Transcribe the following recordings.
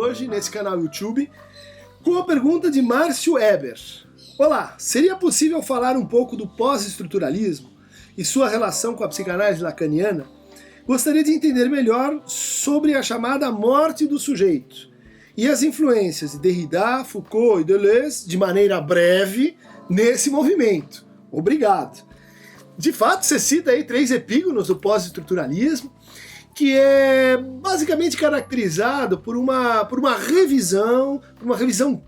hoje nesse canal YouTube com a pergunta de Márcio Eber. Olá, seria possível falar um pouco do pós-estruturalismo e sua relação com a psicanálise lacaniana? Gostaria de entender melhor sobre a chamada morte do sujeito e as influências de Derrida, Foucault e Deleuze, de maneira breve, nesse movimento. Obrigado. De fato, você cita aí 3 epígonos do pós-estruturalismo, que é basicamente caracterizado por uma revisão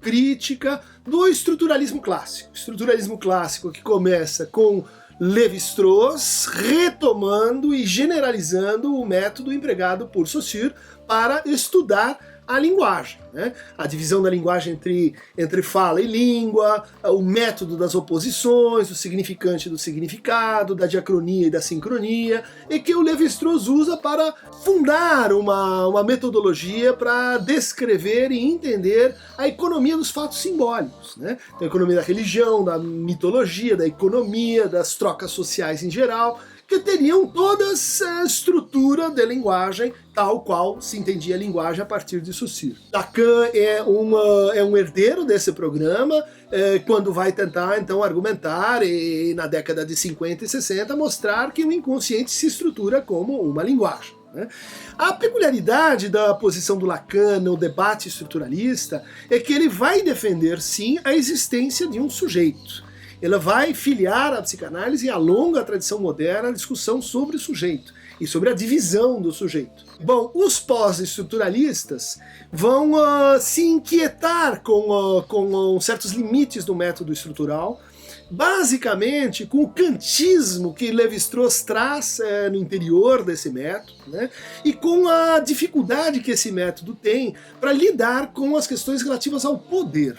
crítica do estruturalismo clássico. Estruturalismo clássico que começa com Lévi-Strauss retomando e generalizando o método empregado por Saussure para estudar a linguagem, né? A divisão da linguagem entre fala e língua, o método das oposições, o significante do significado, da diacronia e da sincronia, e que o Lévi-Strauss usa para fundar uma metodologia para descrever e entender a economia dos fatos simbólicos, né? Então, a economia da religião, da mitologia, da economia, das trocas sociais em geral, que teriam toda essa estrutura de linguagem tal qual se entendia a linguagem a partir de Saussure. Lacan é um herdeiro desse programa, quando vai tentar então argumentar, e na década de 50 e 60, mostrar que o inconsciente se estrutura como uma linguagem. A peculiaridade da posição do Lacan no debate estruturalista é que ele vai defender, sim, a existência de um sujeito. Ela vai filiar a psicanálise à longa tradição moderna a discussão sobre o sujeito e sobre a divisão do sujeito. Bom, os pós-estruturalistas vão se inquietar com certos limites do método estrutural, basicamente com o kantismo que Lévi-Strauss traz no interior desse método, né? E com a dificuldade que esse método tem para lidar com as questões relativas ao poder.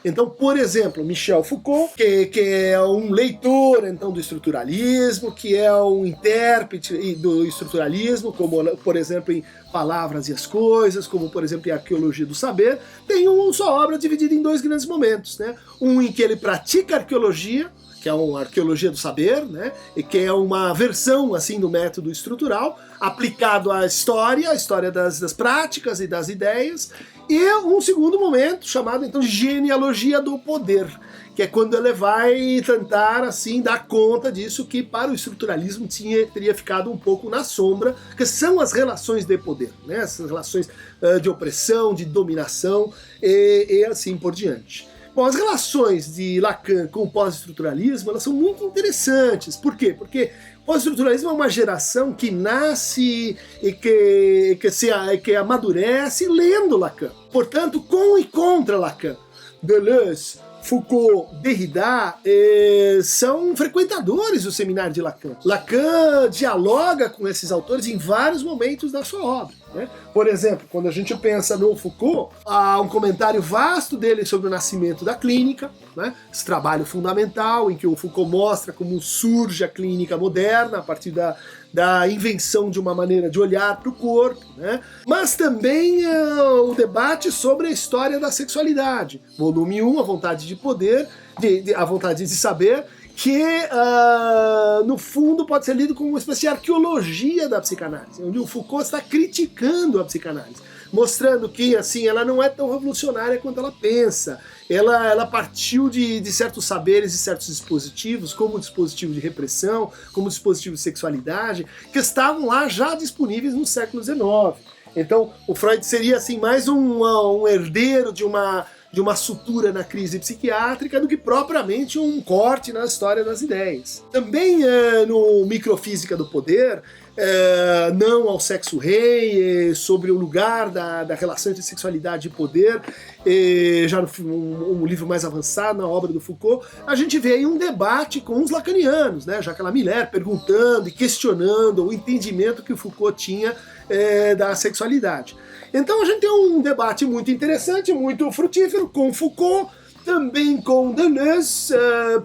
Então, por exemplo, Michel Foucault, que é um leitor então do estruturalismo, que é um intérprete do estruturalismo, como por exemplo em Palavras e as Coisas, como por exemplo em Arqueologia do Saber, tem sua obra dividida em 2 grandes momentos, né? Um em que ele pratica arqueologia, que é uma arqueologia do saber, né? E que é uma versão assim do método estrutural, aplicado à história, das práticas e das ideias, e um segundo momento chamado então de genealogia do poder, que é quando ele vai tentar assim dar conta disso que para o estruturalismo teria ficado um pouco na sombra, que são as relações de poder, né? Essas relações de opressão, de dominação e assim por diante. Bom, as relações de Lacan com o pós-estruturalismo, elas são muito interessantes. Por quê? Porque o pós-estruturalismo é uma geração que nasce e que amadurece lendo Lacan. Portanto, com e contra Lacan, Deleuze, Foucault, Derrida são frequentadores do seminário de Lacan. Lacan dialoga com esses autores em vários momentos da sua obra, né? Por exemplo, quando a gente pensa no Foucault, há um comentário vasto dele sobre o nascimento da clínica, né? Esse trabalho fundamental em que o Foucault mostra como surge a clínica moderna a partir da invenção de uma maneira de olhar para o corpo, né? Mas também o debate sobre a história da sexualidade. Volume 1, A Vontade de Poder, A Vontade de Saber, que no fundo pode ser lido como uma espécie de arqueologia da psicanálise, onde o Foucault está criticando a psicanálise, mostrando que assim ela não é tão revolucionária quanto ela pensa. Ela partiu de certos saberes e certos dispositivos, como o dispositivo de repressão, como o dispositivo de sexualidade, que estavam lá já disponíveis no século XIX. Então, o Freud seria assim mais um herdeiro de uma sutura na crise psiquiátrica do que propriamente um corte na história das ideias. Também no Microfísica do Poder, Não ao Sexo Rei, sobre o lugar da relação entre sexualidade e poder, já um livro mais avançado na obra do Foucault, a gente vê aí um debate com os lacanianos, né? Jacques Lamillère perguntando e questionando o entendimento que o Foucault tinha da sexualidade. Então a gente tem um debate muito interessante, muito frutífero com Foucault, também com Deleuze,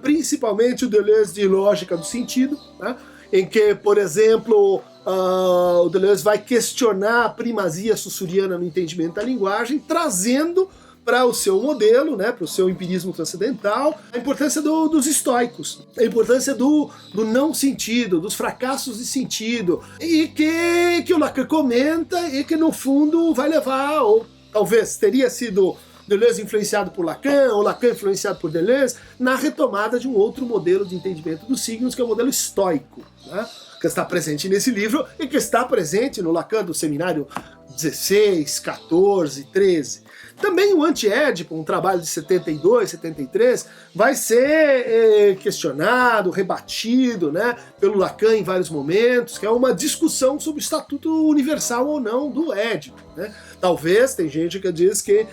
principalmente o Deleuze de Lógica do Sentido, né? Em que, por exemplo, o Deleuze vai questionar a primazia saussuriana no entendimento da linguagem, trazendo para o seu modelo, né, para o seu empirismo transcendental, a importância dos estoicos, a importância do não sentido, dos fracassos de sentido, e que o Lacan comenta e que no fundo vai levar, ou talvez teria sido Deleuze influenciado por Lacan, ou Lacan influenciado por Deleuze, na retomada de um outro modelo de entendimento dos signos, que é o modelo estoico, né? Que está presente nesse livro e que está presente no Lacan do seminário 16, 14, 13. Também o Anti-Édipo, um trabalho de 72, 73, vai ser questionado, rebatido, né, pelo Lacan em vários momentos, que é uma discussão sobre o estatuto universal ou não do Édipo, né? Talvez, tem gente que diz que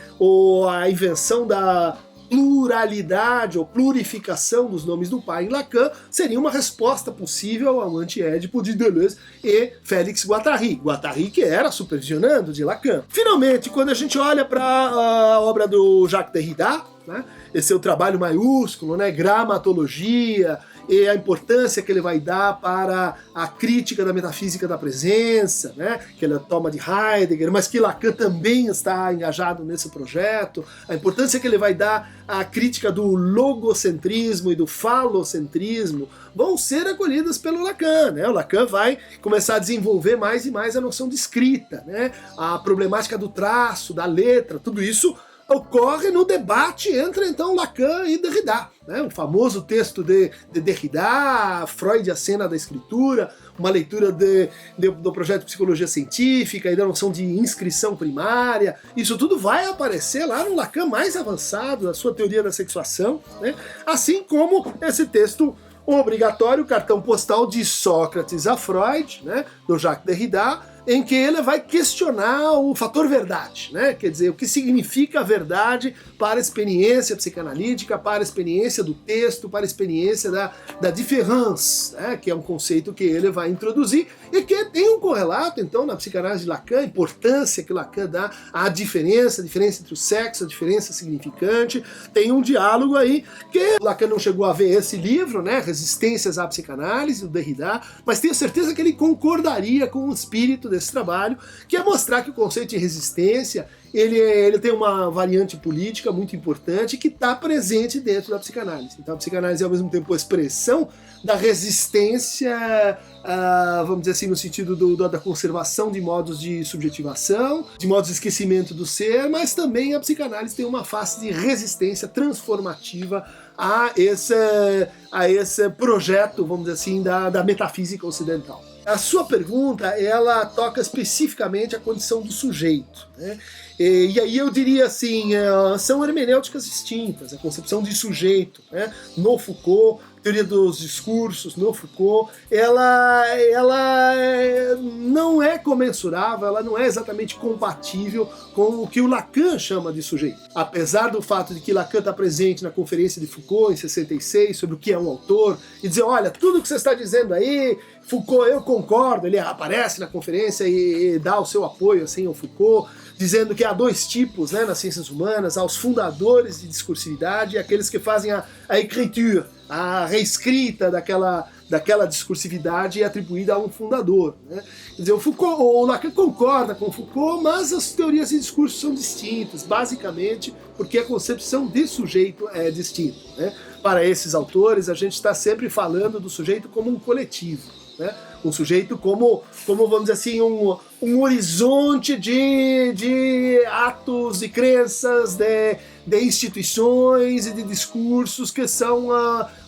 a invenção da pluralidade ou plurificação dos nomes do pai em Lacan seria uma resposta possível ao Anti-Édipo de Deleuze e Félix Guattari. Guattari que era supervisionando de Lacan. Finalmente, quando a gente olha para a obra do Jacques Derrida, né, esse é o trabalho maiúsculo, né, Gramatologia, e a importância que ele vai dar para a crítica da metafísica da presença, né, que ele toma de Heidegger, mas que Lacan também está engajado nesse projeto, a importância que ele vai dar à crítica do logocentrismo e do falocentrismo, vão ser acolhidas pelo Lacan, né? O Lacan vai começar a desenvolver mais e mais a noção de escrita, né, a problemática do traço, da letra, tudo isso ocorre no debate entre, então, Lacan e Derrida, né? O famoso texto de Derrida, Freud, a cena da escritura, uma leitura do projeto de psicologia científica e da noção de inscrição primária. Isso tudo vai aparecer lá no Lacan mais avançado, na sua teoria da sexuação, né? Assim como esse texto obrigatório, cartão postal de Sócrates a Freud, né, do Jacques Derrida, em que ele vai questionar o fator verdade, né? Quer dizer, o que significa a verdade para a experiência psicanalítica, para a experiência do texto, para a experiência da différence, né? Que é um conceito que ele vai introduzir e que tem um correlato, então, na psicanálise de Lacan, a importância que Lacan dá à diferença, a diferença entre o sexo, a diferença significante. Tem um diálogo aí que Lacan não chegou a ver esse livro, né? Resistências à Psicanálise, do Derrida, mas tenho certeza que ele concordaria com o espírito desse trabalho, que é mostrar que o conceito de resistência ele tem uma variante política muito importante que está presente dentro da psicanálise. Então a psicanálise é ao mesmo tempo a expressão da resistência, vamos dizer assim, no sentido da conservação de modos de subjetivação, de modos de esquecimento do ser, mas também a psicanálise tem uma face de resistência transformativa a esse projeto, vamos dizer assim, da metafísica ocidental. A sua pergunta, ela toca especificamente a condição do sujeito, né? E aí eu diria assim, são hermenêuticas distintas, a concepção de sujeito, né, no Foucault, teoria dos discursos, no Foucault, ela não é comensurável, ela não é exatamente compatível com o que o Lacan chama de sujeito. Apesar do fato de que Lacan está presente na conferência de Foucault em 66, sobre o que é um autor, e dizer, olha, tudo que você está dizendo aí, Foucault, eu concordo, ele aparece na conferência e dá o seu apoio assim, ao Foucault, dizendo que há dois tipos, né, nas ciências humanas, há os fundadores de discursividade e aqueles que fazem a écriture, a reescrita daquela discursividade atribuída a um fundador, né? Quer dizer, o Lacan concorda com Foucault, mas as teorias de discurso são distintas, basicamente porque a concepção de sujeito é distinta, né? Para esses autores, a gente está sempre falando do sujeito como um coletivo, né? Um sujeito como vamos dizer assim, um horizonte de atos, de crenças, de instituições e de discursos que são,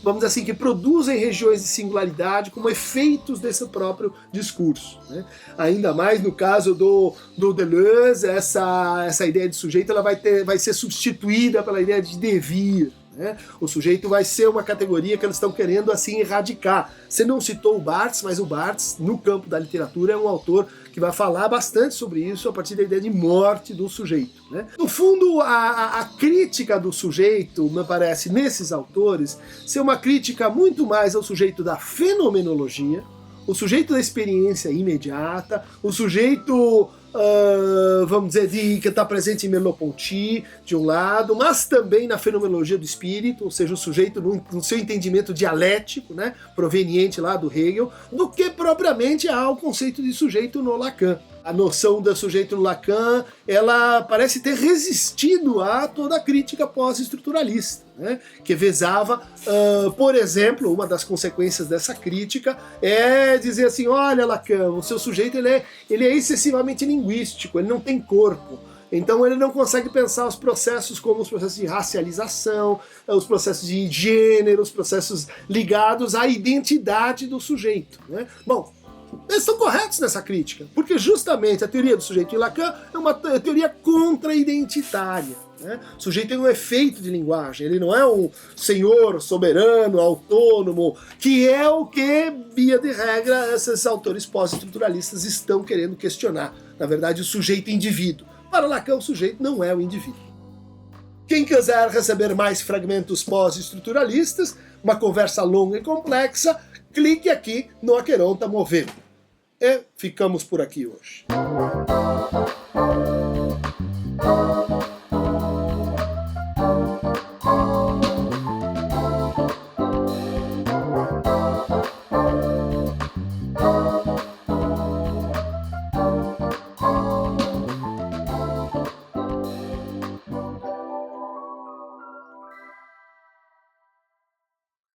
vamos dizer assim, que produzem regiões de singularidade como efeitos desse próprio discurso, né? Ainda mais no caso do Deleuze, essa ideia de sujeito ela vai ser substituída pela ideia de devir, né? O sujeito vai ser uma categoria que eles estão querendo assim erradicar. Você não citou o Barthes, mas o Barthes, no campo da literatura, é um autor que vai falar bastante sobre isso a partir da ideia de morte do sujeito, né? No fundo, a crítica do sujeito, me parece, nesses autores, ser uma crítica muito mais ao sujeito da fenomenologia, o sujeito da experiência imediata, o sujeito, vamos dizer, que está presente em Merleau-Ponty, de um lado, mas também na fenomenologia do espírito, ou seja, o sujeito no seu entendimento dialético, né, proveniente lá do Hegel, do que propriamente há o conceito de sujeito no Lacan. A noção do sujeito no Lacan, ela parece ter resistido a toda a crítica pós-estruturalista, né, que visava, por exemplo, uma das consequências dessa crítica é dizer assim, olha Lacan, o seu sujeito ele é excessivamente linguístico, ele não tem corpo. Então ele não consegue pensar os processos como os processos de racialização, os processos de gênero, os processos ligados à identidade do sujeito, né? Bom, eles estão corretos nessa crítica, porque justamente a teoria do sujeito em Lacan é uma teoria contra-identitária. Né? O sujeito tem um efeito de linguagem, ele não é um senhor soberano, autônomo, que é o que, via de regra, esses autores pós-estruturalistas estão querendo questionar. Na verdade, o sujeito indivíduo. Para Lacan, o sujeito não é o indivíduo. Quem quiser receber mais fragmentos pós-estruturalistas, uma conversa longa e complexa, clique aqui no Aqueronta Movendo. E ficamos por aqui hoje.